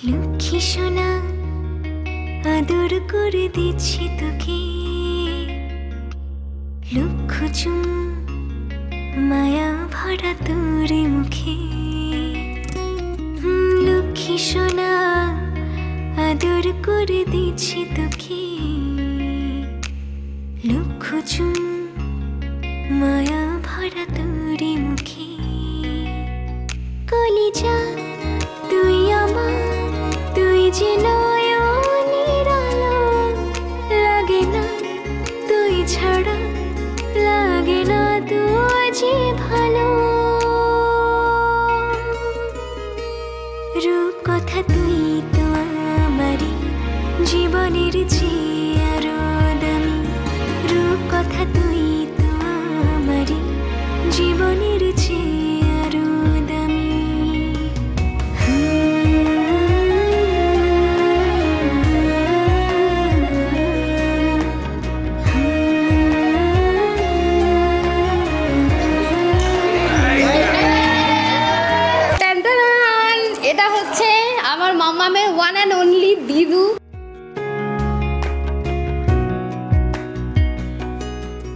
লক্ষ্মী সোনা আদর করে দিচ্ছি তোকে, লক্ষ চুম মায়া ভরা তোর মুখে। লক্ষ্মী সোনা আদর করে দিচ্ছি তোকে, লক্ষ চুম মায়া ভরা তোর মুখে। কলিজা তুই আমার, তুই যে নয়নের আলো, লাগে না তুই ছাড়া, লাগে না তুই যে ভালো। রূপ কথা তুই তো আমারই জীবনের চেয়ে আরো দামি, রূপ কথা তুই তো আমারই জীবনের চেয়ে আরো দামি। এটা হচ্ছে আমার মাম্মামের ওয়ান অ্যান্ড অনলি দিদু।